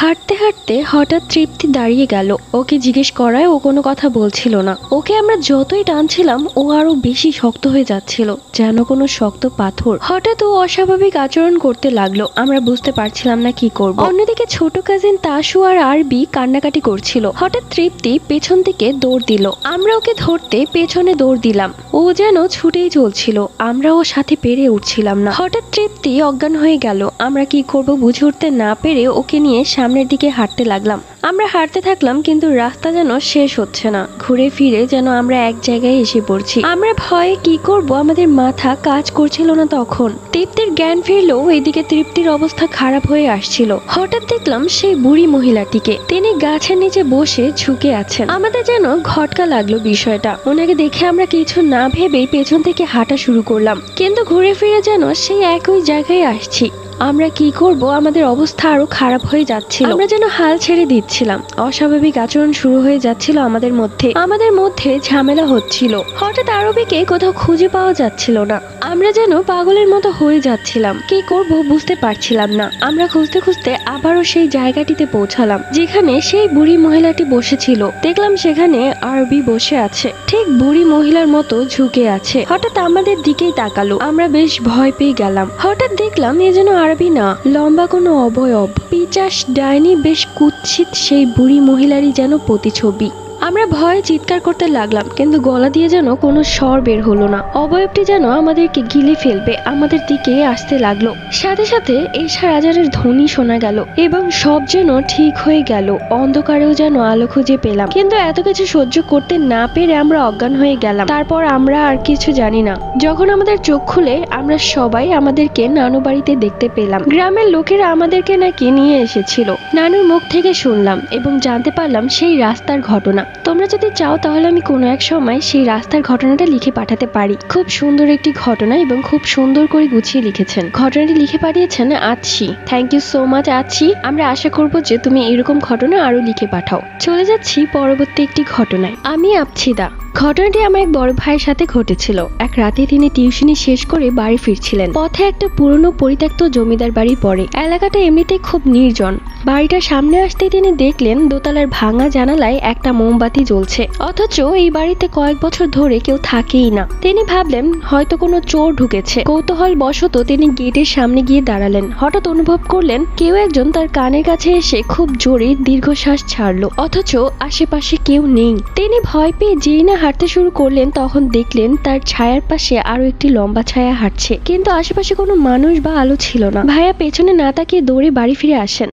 হাঁটতে হাঁটতে হঠাৎ তৃপ্তি দাঁড়িয়ে গেল। ওকে জিজ্ঞেস করায় ও কোনো কথা বলছিল না। ওকে আমরা যতই টানছিলাম ও আরো বেশি শক্ত হয়ে যাচ্ছিল, যেন কোনো শক্ত পাথর। হঠাৎ ও অস্বাভাবিক আচরণ করতে লাগলো, আমরা বুঝতে পারছিলাম না কি করব। অন্যদিকে ছোট কাজিন তাসু আর আরবি কান্নাকাটি করছিল। হঠাৎ তৃপ্তি পেছন থেকে দৌড় দিল, আমরা ওকে ধরতে পেছনে দৌড় দিলাম। ও যেন ছুটেই চলছিল, আমরা ওর সাথে পেরে উঠছিলাম না। হঠাৎ তৃপ্তি অজ্ঞান হয়ে গেল। আমরা কি করব বুঝে উঠতে না পেরে ওকে নিয়ে সামনের দিকে হাঁটতে লাগলাম। আমরা হাঁটতে থাকলাম, কিন্তু রাস্তা যেন শেষ হচ্ছে না। ঘুরে ফিরে যেন আমরা এক জায়গায় এসে পড়ছি। আমরা ভয়ে কি করব আমাদের মাথা কাজ করছিল না। তখন তৃপ্তির জ্ঞান ফিরলো, এদিকে তৃপ্তির অবস্থা খারাপ হয়ে আসছিল। হঠাৎ দেখলাম সেই বুড়ি মহিলাটিকে, তিনি গাছের নিচে বসে ঝুঁকে আছেন। আমাদের যেন ঘটকা লাগলো বিষয়টা। ওনাকে দেখে আমরা কিছু না ভেবেই পেছন থেকে হাঁটা শুরু করলাম, কিন্তু ঘুরে ফিরে যেন সেই একই জায়গায় আসছি। আমরা কি করব, আমাদের অবস্থা আরো খারাপ হয়ে যাচ্ছিল। আমরা যেন হাল ছেড়ে দিচ্ছিলাম। অস্বাভাবিক আচরণ শুরু হয়ে যাচ্ছিল আমাদের মধ্যে ঝামেলা হচ্ছিল। হঠাৎ আরবিকে কোথাও খুঁজে পাওয়া যাচ্ছিল না। আমরা যেন পাগলের মতো হয়ে যাচ্ছিলাম, কি করব বুঝতে পারছিলাম না। আমরা খুঁজতে খুঁজতে আবারও সেই জায়গাটিতে পৌঁছালাম যেখানে সেই বুড়ি মহিলাটি বসেছিল। দেখলাম সেখানে আরবি বসে আছে, ঠিক বুড়ি মহিলার মতো ঝুঁকে আছে। হঠাৎ আমাদের দিকেই তাকালো, আমরা বেশ ভয় পেয়ে গেলাম। হঠাৎ দেখলাম এ যেন আরবি না, লম্বা কোনো অবয়ব, পিচাস ডাইনি, বেশ কুৎসিত সেই বুড়ি মহিলারই যেন প্রতিছবি। আমরা ভয়ে চিৎকার করতে লাগলাম, কিন্তু গলা দিয়ে যেন কোনো স্বর বের হলো না। অবয়বটি যেন আমাদেরকে গিলে ফেলবে, আমাদের দিকে আসতে লাগলো। সাথে সাথে এশা রাজারের ধ্বনি শোনা গেল এবং সব যেন ঠিক হয়ে গেল। অন্ধকারেও যেন আলো খুঁজে পেলাম, কিন্তু এত কিছু সহ্য করতে না পেরে আমরা অজ্ঞান হয়ে গেলাম। তারপর আমরা আর কিছু জানি না। যখন আমাদের চোখ খুলে আমরা সবাই আমাদেরকে নানু বাড়িতে দেখতে পেলাম। গ্রামের লোকেরা আমাদেরকে নাকি নিয়ে এসেছিল। নানুর মুখ থেকে শুনলাম এবং জানতে পারলাম সেই রাস্তার ঘটনা। তোমরা যদি চাও তাহলে আমি কোনো এক সময় সেই রাস্তার ঘটনাটা লিখে পাঠাতে পারি। খুব সুন্দর একটি ঘটনা এবং খুব সুন্দর করে গুছিয়ে লিখেছেন। ঘটনাটি লিখে পাঠিয়েছেন আচ্ছি। থ্যাংক ইউ সো মাচ আচ্ছি। আমরা আশা করব যে তুমি এরকম ঘটনা আরো লিখে পাঠাও। চলে যাচ্ছি পরবর্তী একটি ঘটনায়। আমি আবছিদা। ঘটনাটি আমার এক বড় ভাইয়ের সাথে ঘটেছিল। এক রাতে তিনি টিউশনি শেষ করে বাড়ি ফিরছিলেন। পথে একটা পুরনো পরিত্যক্ত জমিদার বাড়ি পড়ে। এলাকাটা এমনিতেই খুব নির্জন। বাড়িটার সামনে আসতেই তিনি দেখলেন দোতলার ভাঙা জানালায় একটা মোমবাতি জ্বলছে, অথচ এই বাড়িতে কয়েক বছর ধরে কেউ থাকেই না। তিনি ভাবলেন হয়তো কোনো চোর ঢুকেছে। কৌতূহল বশত তিনি গেটের সামনে গিয়ে দাঁড়ালেন। হঠাৎ অনুভব করলেন কেউ একজন তার কানের কাছে এসে খুব জোরে দীর্ঘশ্বাস ছাড়লো, অথচ আশেপাশে কেউ নেই। তিনি ভয় পেয়ে যেই না হাঁটতে শুরু করলেন, তখন দেখলেন তার ছায়ার পাশে আরো একটি লম্বা ছায়া হাঁটছে, কিন্তু আশেপাশে কোনো মানুষ বা আলো ছিল না। ভাইয়া পেছনে না তাকিয়ে দৌড়ে বাড়ি ফিরে আসেন।